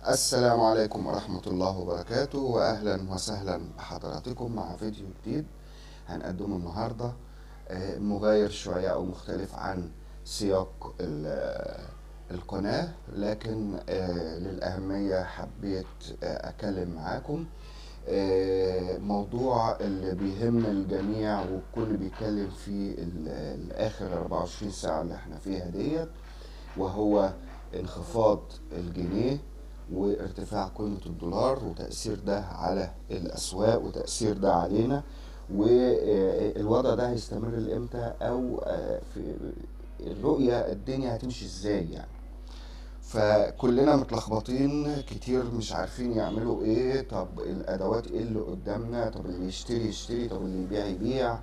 السلام عليكم ورحمة الله وبركاته، وأهلا وسهلا بحضراتكم مع فيديو جديد هنقدمه النهاردة. مغاير شوية أو مختلف عن سياق القناة، لكن للأهمية حبيت أكلم معاكم. موضوع اللي بيهم الجميع والكل بيتكلم فيه الآخر 24 ساعة اللي احنا فيها ديت، وهو انخفاض الجنيه وارتفاع قيمة الدولار وتأثير ده على الأسواق وتأثير ده علينا، والوضع ده هيستمر لإمتى، أو في الرؤية الدنيا هتمشي إزاي يعني. فكلنا متلخبطين كتير، مش عارفين يعملوا ايه. طب الادوات ايه اللي قدامنا؟ طب اللي يشتري يشتري، طب اللي يبيع يبيع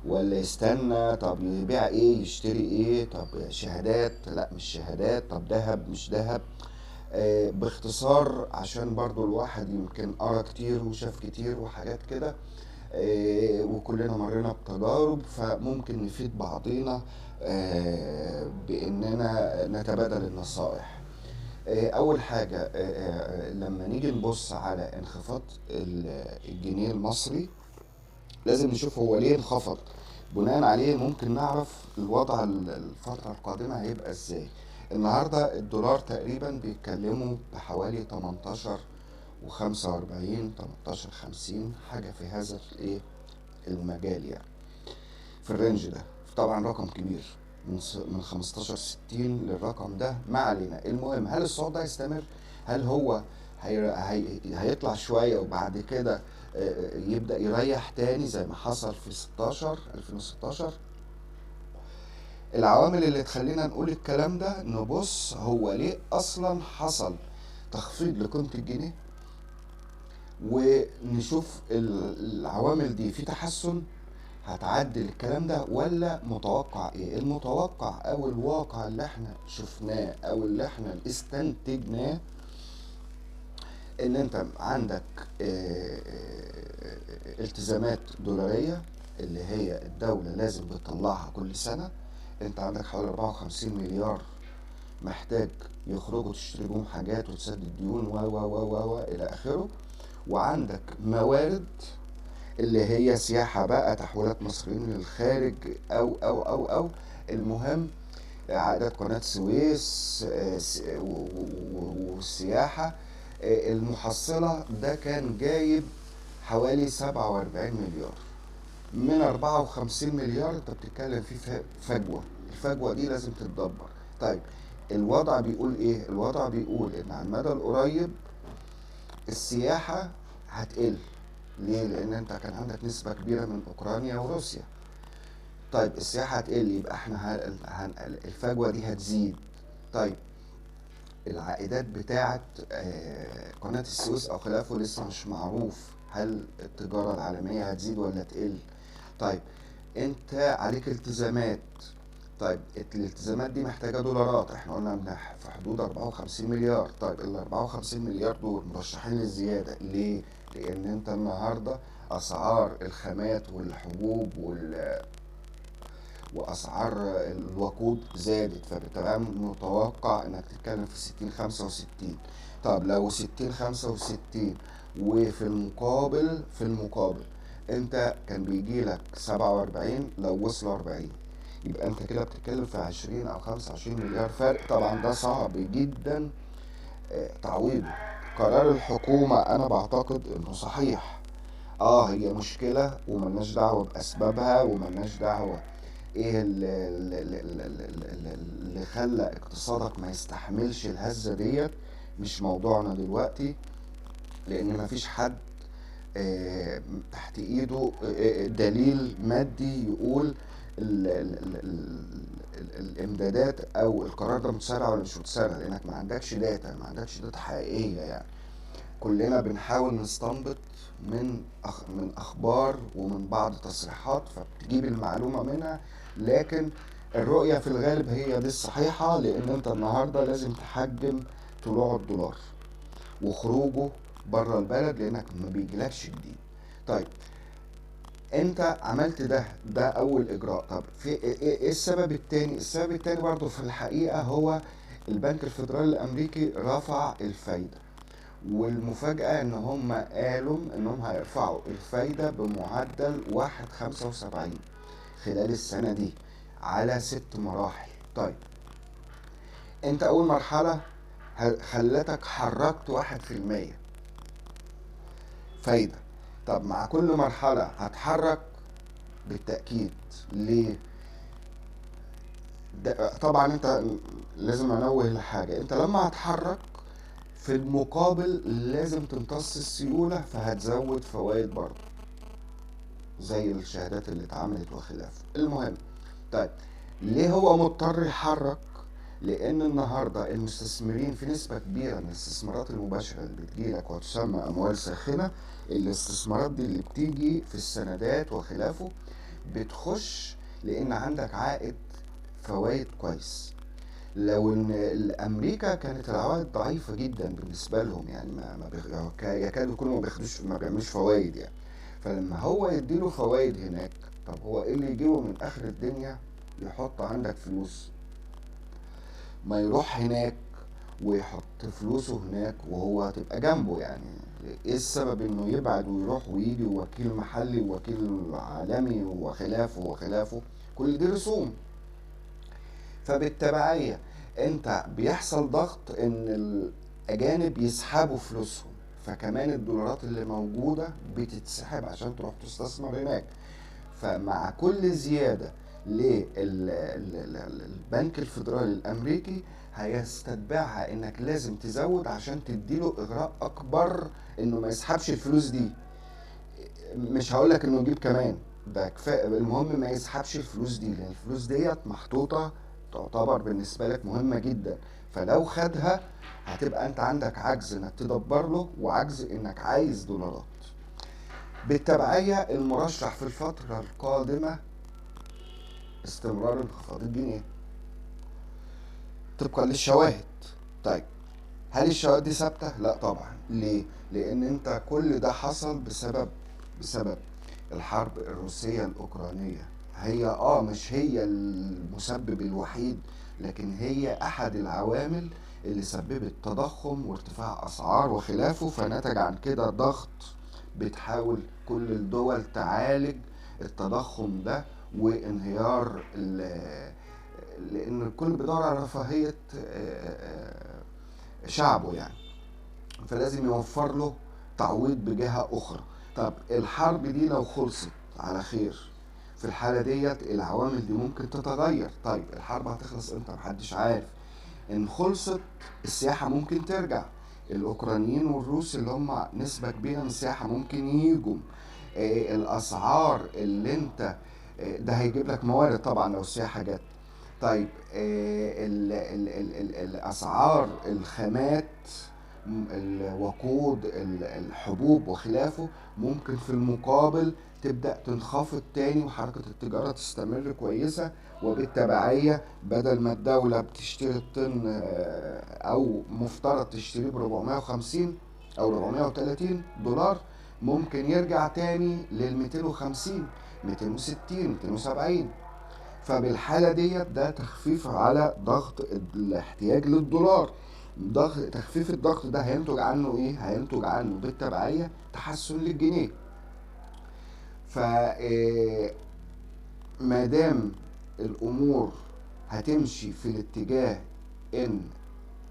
ولا يستنى؟ طب يبيع ايه يشتري ايه؟ طب شهادات لا مش شهادات، طب ذهب مش ذهب. باختصار عشان برضو الواحد يمكن قرا كتير وشاف كتير وحاجات كده، وكلنا مرينا بتجارب، فممكن نفيد بعضينا باننا نتبادل النصائح. اول حاجة، لما نيجي نبص على انخفاض الجنيه المصري، لازم نشوف هو ليه انخفض. بناء عليه ممكن نعرف الوضع الفترة القادمة هيبقى ازاي. النهاردة الدولار تقريبا بيتكلموا بحوالي 18 و45، 18 50 حاجة في هذا الايه المجال يعني، في الرينج ده. طبعا رقم كبير، من 15 60 للرقم ده. ما علينا، المهم هل الصعود ده هيستمر؟ هل هو هيطلع شوية وبعد كده يبدأ يريح تاني زي ما حصل في 2016؟ العوامل اللي تخلينا نقول الكلام ده نبص هو ليه أصلا حصل تخفيض لقيمة الجنيه، ونشوف العوامل دي في تحسن هتعدل الكلام ده ولا متوقع ايه. المتوقع او الواقع اللي احنا شفناه او اللي احنا استنتجناه، ان انت عندك التزامات دولارية اللي هي الدولة لازم بتطلعها كل سنة. انت عندك حوالي 54 مليار محتاج يخرجوا تشتري بهم حاجات وتسدد ديون و الى اخره. وعندك موارد اللي هي سياحة بقى، تحويلات مصريين للخارج أو المهم عائدات قناة السويس والسياحة. المحصلة ده كان جايب حوالي 47 مليار من 54 مليار. انت بتتكلم في فجوة، الفجوة دي لازم تتدبر. طيب الوضع بيقول ايه؟ الوضع بيقول ان على المدى القريب السياحة هتقل. ليه؟ لان انت كان عندك نسبة كبيرة من اوكرانيا وروسيا. طيب السياحة هتقل، يبقى احنا الفجوة دي هتزيد. طيب العائدات بتاعت قناة السويس او خلافه لسه مش معروف هل التجارة العالمية هتزيد ولا تقل. طيب انت عليك التزامات. طيب الالتزامات دي محتاجة دولارات، احنا قلنا في حدود 54 مليار. طيب ال 54 مليار دول مرشحين للزيادة. ليه؟ لان انت النهاردة اسعار الخامات والحبوب واسعار الوقود زادت، فبتبقى متوقع انك تتكلم في 60 65. طب لو 60 65 وفي المقابل انت كان بيجي لك 47، لو وصلوا 40 يبقى انت كده بتتكلم في 20 او 25 مليار فرق. طبعا ده صعب جدا تعويضه. قرار الحكومة انا بعتقد انه صحيح. هي مشكلة وملناش دعوة بأسبابها، وملناش دعوة ايه اللي خلى اقتصادك ما يستحملش الهزة ديت. مش موضوعنا دلوقتي، لان مفيش حد تحت ايده دليل مادي يقول الامدادات او القرار ده متسارع ولا مش متسارع، لانك ما عندكش داتا، حقيقية يعني. كلنا بنحاول نستنبط من اخبار ومن بعض تصريحات، فبتجيب المعلومة منها، لكن الرؤية في الغالب هي دي الصحيحة. لان انت النهاردة لازم تحجم طلوع الدولار وخروجه بره البلد، لانك ما بيجيلكش جديد. طيب انت عملت ده اول اجراء. طب في ايه السبب التاني؟ السبب التاني برضو في الحقيقة هو البنك الفيدرالي الامريكي رفع الفايدة. والمفاجأة ان هم قالوا انهم هيرفعوا الفايدة بمعدل 1.75 خلال السنة دي على 6 مراحل. طيب انت اول مرحلة خلتك حركت 1% فايدة. طب مع كل مرحلة هتحرك بالتأكيد. ليه؟ طبعا انت لازم انوه لحاجة، انت لما هتحرك في المقابل لازم تمتص السيولة، فهتزود فوائد برضه زي الشهادات اللي اتعملت وخلافه. المهم، طيب ليه هو مضطر يحرك؟ لان النهارده المستثمرين في نسبة كبيرة من الاستثمارات المباشرة اللي بتجيلك وتسمى اموال ساخنة، الاستثمارات دي اللي بتيجي في السندات وخلافه بتخش لان عندك عائد فوائد كويس. لو ان امريكا كانت العوائد ضعيفه جدا بالنسبه لهم، يعني يكادوا يكونوا ما بيعملوش فوائد يعني. فلما هو يديله فوائد هناك، طب هو ايه اللي يجيبه من اخر الدنيا يحط عندك فلوس؟ ما يروح هناك ويحط فلوسه هناك وهو هتبقى جنبه يعني. ايه السبب انه يبعد ويروح ويجي وكيل محلي ووكيل عالمي وخلافه وخلافه؟ كل دي رسوم. فبالتبعية انت بيحصل ضغط ان الاجانب يسحبوا فلوسهم، فكمان الدولارات اللي موجودة بتتسحب عشان تروح تستثمر هناك. فمع كل زيادة للبنك الفيدرالي الامريكي هيستتبعها انك لازم تزود عشان تديله اغراء اكبر انه ما يسحبش الفلوس دي. مش هقولك انه يجيب كمان، ده كفايه، المهم ما يسحبش الفلوس دي، لان الفلوس ديت محطوطه تعتبر بالنسبه لك مهمه جدا. فلو خدها هتبقى انت عندك عجز انك تدبر له وعجز انك عايز دولارات. بالتبعيه المرشح في الفتره القادمه استمرار انخفاض الجنيه طبقا للشواهد. طيب هل الشواهد دي ثابته؟ لا طبعا. ليه؟ لان انت كل ده حصل بسبب الحرب الروسية الأوكرانية. هي مش هي المسبب الوحيد، لكن هي أحد العوامل اللي سببت تضخم وارتفاع أسعار وخلافه، فنتج عن كده ضغط بتحاول كل الدول تعالج التضخم ده وانهيار لأن الكل بيدور على رفاهية شعبه يعني، فلازم يوفر له تعويض بجهة أخرى. طب الحرب دي لو خلصت على خير، في الحالة ديت العوامل دي ممكن تتغير. طيب الحرب هتخلص امتى؟ محدش عارف. ان خلصت السياحة ممكن ترجع، الأوكرانيين والروس اللي هم نسبة كبيرة من السياحة ممكن يجوا. الأسعار اللي انت ده هيجيب لك موارد طبعا لو السياحة جت. طيب الأسعار الخامات، الوقود، الحبوب وخلافه ممكن في المقابل تبدأ تنخفض تاني وحركة التجارة تستمر كويسة. وبالتبعية بدل ما الدولة بتشتري الطن أو مفترض تشتريه ب450 أو 430 دولار، ممكن يرجع تاني لل250 260 270. فبالحالة ديت ده تخفيف على ضغط الاحتياج للدولار. تخفيف الضغط ده هينتج عنه ايه؟ هينتج عنه بالتبعية تحسن للجنيه. ف ما دام الامور هتمشي في الاتجاه ان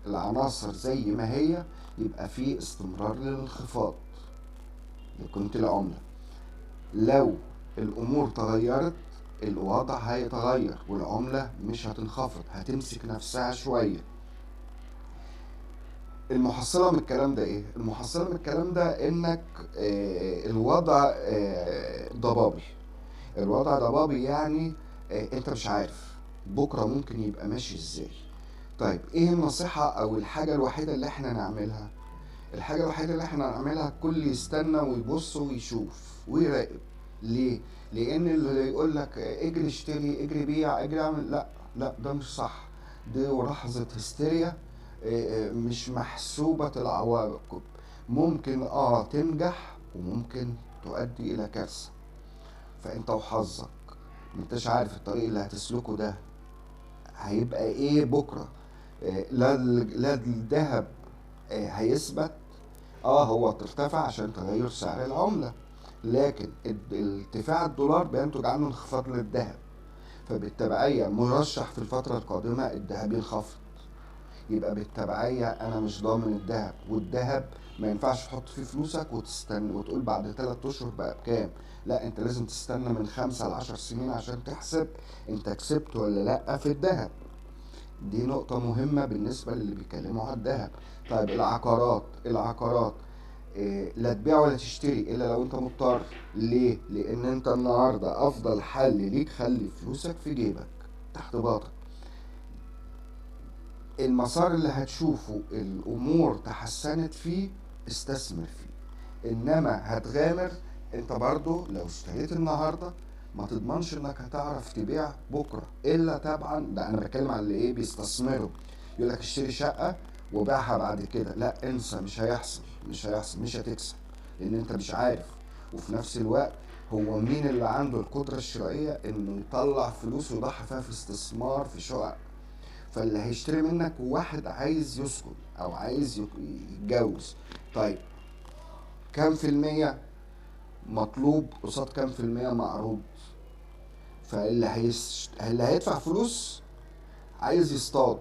العناصر زي ما هي، يبقى في استمرار للانخفاض لقيمة العملة. لو الامور تغيرت الوضع هيتغير والعملة مش هتنخفض، هتمسك نفسها شوية. المحصلة من الكلام ده ايه؟ المحصلة من الكلام ده انك الوضع ضبابي. الوضع ضبابي يعني انت مش عارف بكرة ممكن يبقى ماشي ازاي. طيب ايه النصيحة او الحاجة الوحيدة اللي احنا نعملها؟ الحاجة الوحيدة اللي احنا نعملها الكل يستنى ويبص ويشوف ويراقب. ليه؟ لان اللي يقول لك اجري اشتري اجري بيع اجري اعمل، لا لا، ده مش صح. دي لحظة هستيريا مش محسوبة العواقب. ممكن تنجح وممكن تؤدي الى كارثة. فانت وحظك، انتش عارف الطريق اللي هتسلكه ده هيبقى ايه بكرة. لا الذهب هيثبت هو ترتفع عشان تغير سعر العملة، لكن ارتفاع الدولار بينتج عنه انخفاض للذهب، فبالتبعية مرشح في الفترة القادمة الذهب ينخفض. يبقى بالتبعية أنا مش ضامن الذهب، والذهب ما ينفعش تحط فيه فلوسك وتستنى وتقول بعد 3 أشهر بقى بكام. لا، أنت لازم تستنى من 5 ل10 سنين عشان تحسب أنت كسبت ولا لأ في الذهب. دي نقطة مهمة بالنسبة للي بيتكلموا على الذهب. طيب العقارات لا تبيع ولا تشتري الا لو انت مضطر. ليه؟ لان انت النهارده افضل حل ليك خلي فلوسك في جيبك تحت باطك. المسار اللي هتشوفه الامور تحسنت فيه استثمر فيه، انما هتغامر انت برضو لو اشتريت النهارده ما تضمنش انك هتعرف تبيع بكره، الا طبعا ده انا بتكلم على اللي بيستثمروا. يقول لك اشتري شقه وبيعها بعد كده، لا انسى، مش هيحصل، مش هتكسب، لان انت مش عارف. وفي نفس الوقت هو مين اللي عنده القدره الشرائيه انه يطلع فلوس ويضحي فيها في استثمار في شقق؟ فاللي هيشتري منك واحد عايز يسكن او عايز يتجوز. طيب كام في المية مطلوب قصاد كام في المية معروض؟ اللي هيدفع فلوس عايز يصطاد.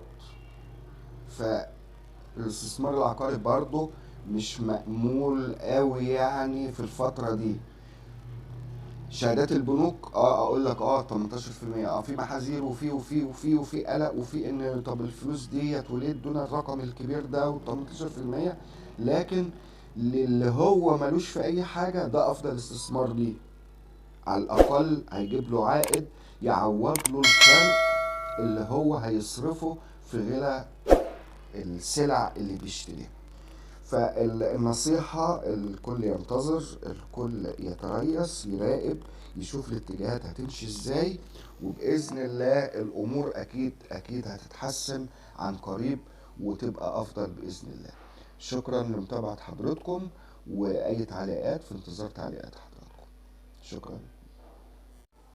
فالاستثمار العقاري برضه مش مأمول قوي يعني في الفترة دي. شهادات البنوك اقول لك 18%، في محاذير وفي قلق وفي ان طب الفلوس ديت وليه ادونا الرقم الكبير ده و18%، لكن للي هو ملوش في اي حاجه ده افضل استثمار ليه. على الاقل هيجيب له عائد يعوض له الفرق اللي هو هيصرفه في غلا السلع اللي بيشتريها. فالنصيحة الكل ينتظر، الكل يتريث يراقب يشوف الاتجاهات هتمشي ازاي، وبإذن الله الأمور أكيد هتتحسن عن قريب وتبقى أفضل بإذن الله. شكرا لمتابعة حضرتكم، وأي تعليقات في انتظار تعليقات حضراتكم. شكرا.